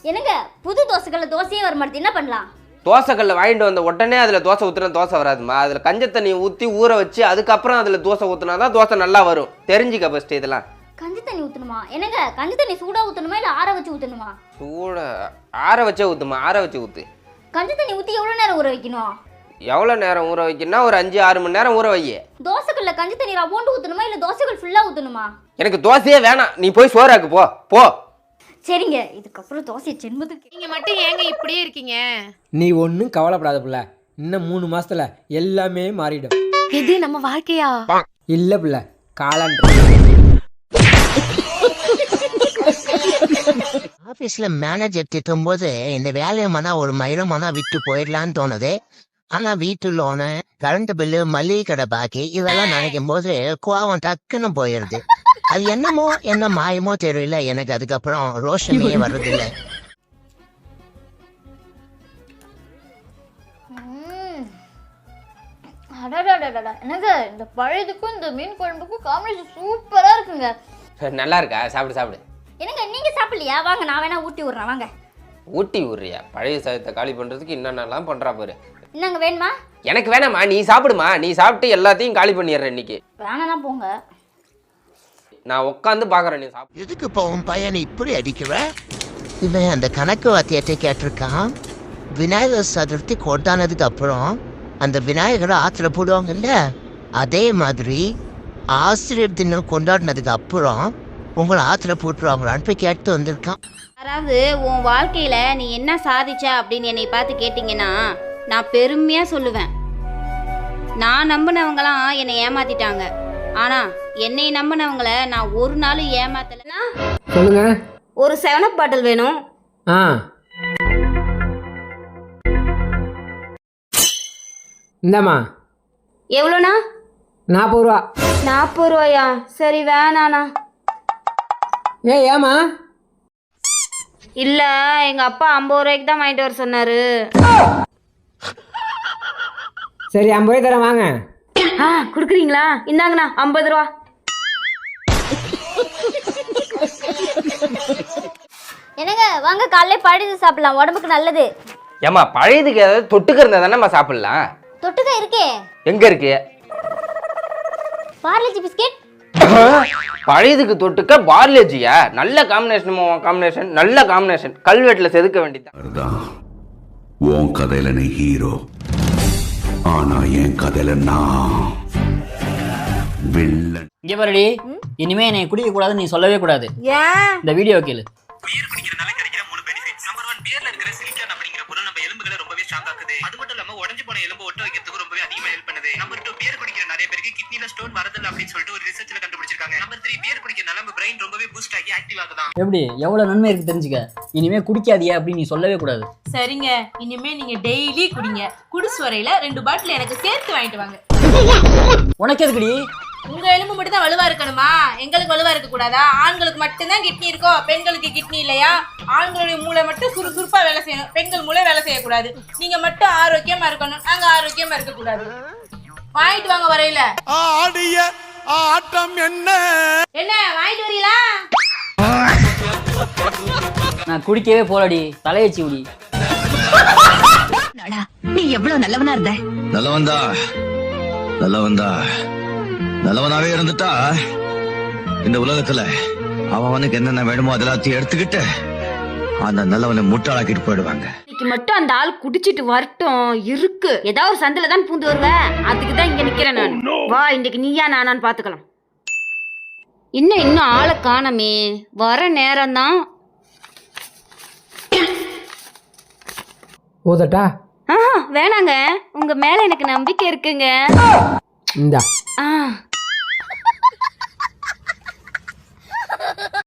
என்னங்க புது தோசைக்கல்ல தோசையே வர மாட்டேது, என்ன பண்ணலாம்? தோசைக்கல்ல வாங்கிட்டு வந்த உடனே அதில் தோசை ஊற்றுனா தோசை வராதுமா. அதில் கஞ்ச தண்ணி ஊற்றி ஊற வச்சு அதுக்கப்புறம் அதில் தோசை ஊற்றுனா தான் தோசை நல்லா வரும். தெரிஞ்சுக்க ஃபஸ்ட்டு இதெல்லாம். கஞ்சி தண்ணி ஊற்றணுமா? என்னங்க கஞ்சி தண்ணி சூடாக ஊற்றணுமா இல்லை ஆற வச்சு ஊற்றணுமா? ஆற வச்சே ஊற்றுமா, ஆற வச்சு ஊற்று. கஞ்சி தண்ணி ஊற்றி எவ்வளோ நேரம் ஊற வைக்கணும்? எவ்வளோ நேரம் ஊற வைக்கணும்னா ஒரு 5-6 மணி நேரம் ஊற வை. தோசைக்கல்ல கஞ்சி தண்ணி ரவோண்டு ஊற்றணுமா இல்லை தோசைக்கல் ஃபுல்லாக ஊற்றணுமா? எனக்கு தோசையே வேணாம், நீ போய் சோறாக்கு போ போ. சரிங்க, இதுக்கப்புறம் தோசையை ஜென்மத்துக்கு. நீங்க மட்டும் ஏங்க இப்படியே இருக்கீங்க? நீ ஒன்றும் கவலைப்படாத பிள்ளை, இன்னும் 3 மாசத்துல எல்லாமே மாறிடும். இது நம்ம வாழ்க்கையா? இல்லை பிள்ளை, காலான். ஆஃபீஸில் மேனேஜர் திட்டும்போது இந்த வேலையை மனா ஒரு மயிரமானா விட்டு போயிடலான்னு தோணுது. ஆனால் வீட்டு லோனு, கரண்ட் பில்லு, மளிகை கடை பாக்கி இதெல்லாம் நினைக்கும் போது கோவம் டக்குன்னு போயிடுது. அது என்னமோ என்ன மாயமோ தெரியல, எனக்கு அதுக்கப்புறம் ரோஷனே வர்றதில்லை. என்னங்க இந்த பழையதுக்கும் இந்த மீன் குழம்புக்கும் காம்பினேஷன் சூப்பராக இருக்குங்க. நல்லா இருக்கா? சாப்பிடு சாப்பிடு. என்னங்க நீங்க சாப்பிடலையா? வாங்க நான் வேணா ஊட்டி விடுறேன், வாங்க. ஊட்டி விட்றியா? பழைய சாதத்தை காலி பண்ணுறதுக்கு என்னென்னலாம் பண்ணுறா பாரு. என்னங்க வேணுமா? எனக்கு வேணாம்மா, நீ சாப்பிடுமா. நீ சாப்பிட்டு எல்லாத்தையும் காலி பண்ணிடுறேன் இன்னைக்கு. வேணாம்னா போங்க, நான் உட்காந்து பார்க்குறேன். நீ சாப்பிடு. எதுக்கு இப்போ உன் பையனை இப்படி அடிக்கிற? இவன் அந்த கணக்கு வாத்தியத்தை கேட்டிருக்கான். விநாயகர் சதுர்த்தி கொண்டானதுக்கு அப்புறம் அந்த விநாயகரை ஆற்றுல போடுவாங்கல்ல, அதே மாதிரி ஆசிரியர் தினம் கொண்டாடினதுக்கு அப்புறம் உங்களை ஆற்றுல போட்டுருவாங்களான்னு போய் கேட்டு வந்திருக்கான். அதாவது உன் வாழ்க்கையில் நீ என்ன சாதிச்ச அப்படின்னு என்னை பார்த்து கேட்டிங்கன்னா நான் பெருமையாக சொல்லுவேன். நான் நம்பினவங்களாம் என்னை ஏமாத்திட்டாங்க, ஆனால் என்னை நம்பினவங்களை நான் ஒரு நாள் ஏமாத்தலைன்னா. சொல்லுங்க. ஒரு 7up பாட்டில் வேணும். ஆ, இந்தாம்மா. எவ்வளோண்ணா? 40 ரூபா. 40 ரூபாயா? சரி வேணாண்ணா. ஏமா? இல்லை, எங்கள் அப்பா 50 ரூபாய்க்கு தான் வாங்கிட்டு வர சொன்னார். சரி 50 ரூபாய் தரேன், வாங்க. கொடுக்குறீங்களா? இந்தாங்கண்ணா 50 ரூபா. என்னங்க வாங்க காலையில பழையது சாப்பிடலாம், உடம்புக்கு நல்லது. ஏம்மா பழையதுக்கு ஏதாவது தொட்டுக்க இருந்தா தானேம்மா சாப்பிடலாம். தொட்டுக்க இருக்கே. எங்க இருக்கு? பார்லேஜி பிஸ்கெட். பழையதுக்கு தொட்டுக்க பார்லேஜியா? நல்ல காம்பினேஷன், நல்ல காம்பினேஷன். கல்வெட்டுல செதுக்க வேண்டியதான். உன் கதையில நீ ஹீரோ, ஆனா என் கதையில நான் வில்லன். இங்க பாருடி, இனிமே என்னை குடிக்க கூடாதுன்னு நீ சொல்லவே கூடாது. ஏன்? இந்த வீடியோ கேளு. பியர் குடிக்கிறனால கிடைக்கிற 3 பெனிஃபிட்ஸ். நம்பர் 1, பியர்ல இருக்கிற சிலிக்கான் அப்படிங்கிற பொருள் நம்ம எலும்புகளை ரொம்பவே ஸ்ட்ராங் ஆக்குது. அது மட்டும் இல்லாம உடைஞ்சு போன எலும்பு ஒட்ட வைக்கிறதுக்கு ரொம்பவே அதிகமா ஹெல்ப் பண்ணுது. நம்பர் 2, பியர் குடிக்கிற நிறைய பேருக்கு கிட்னில ஸ்டோன் வரதில்லை அப்படின்னு சொல்லிட்டு ஒரு ரிசர்ச்ல கண்டுபிடிச்சிருக்காங்க. நம்பர் 3, பியர் குடிக்கிறனால நம்ம பிரெயின் ரொம்பவே பூஸ்ட் ஆகி ஆக்டிவ் ஆகுதான். எப்படி எவ்வளவு நன்மை இருக்கு தெரிஞ்சுக்க. இனிமே குடிக்காதியா அப்படின்னு நீ சொல்லவே கூடாது. சரிங்க, இனிமே நீங்க டெய்லி குடிங்க. குடிசு வரையில 2 பாட்டில் எனக்கு சேர்த்து வாங்கிட்டு வாங்க. உனக்கு எதுக்குடி? உங்க எலும்பு மட்டும் தான் வலுவா இருக்கணுமா? எங்களுக்கு வலுவா இருக்க கூடாதா? ஆண்களுக்கு மட்டும்தான் கிட்னி இருக்கோ, பெண்களுக்கு கிட்னி இல்லையா? ஆண்களுடைய மூளை மட்டும் சுறுசுறுப்பா வேலை செய்யணும், பெண்கள் மூளை வேலை செய்யக்கூடாது. நீங்க மட்டும் ஆரோக்கியமா இருக்கணும், நாங்க ஆரோக்கியமா இருக்க கூடாது. வாங்கிட்டு வாங்க வரையில. ஆடிய ஆட்டம் என்ன என்ன வாங்கிட்டு வரீங்களா? நான் குடிக்கவே போலடி, தலையச்சி உடி. நீ எவ்வளவு நல்லவனா இருந்த. நல்லவனாவே இருந்துட்டா இந்த உலகத்துல அவனுக்கு என்னென்ன வேணுமோ அதெல்லாத்தையும் எடுத்துக்கிட்டு அந்த நல்லவனை முட்டாளாக்கிட்டு போயிடுவாங்க. இன்னைக்கு மட்டும் அந்த ஆள் குடிச்சிட்டு வரட்டும், இருக்கு ஏதாவது ஒரு சந்தில தான் பூந்து வருவேன். அதுக்கு தான் இங்க நிக்கிறேன் நான். வா, இன்னைக்கு நீயா நானான்னு பாத்துக்கலாம். இன்னும் ஆளை காணமே, வர நேரம் தான். ஊதட்டா? வேணாங்க, உங்க மேல எனக்கு நம்பிக்கை இருக்குங்க. இந்தா.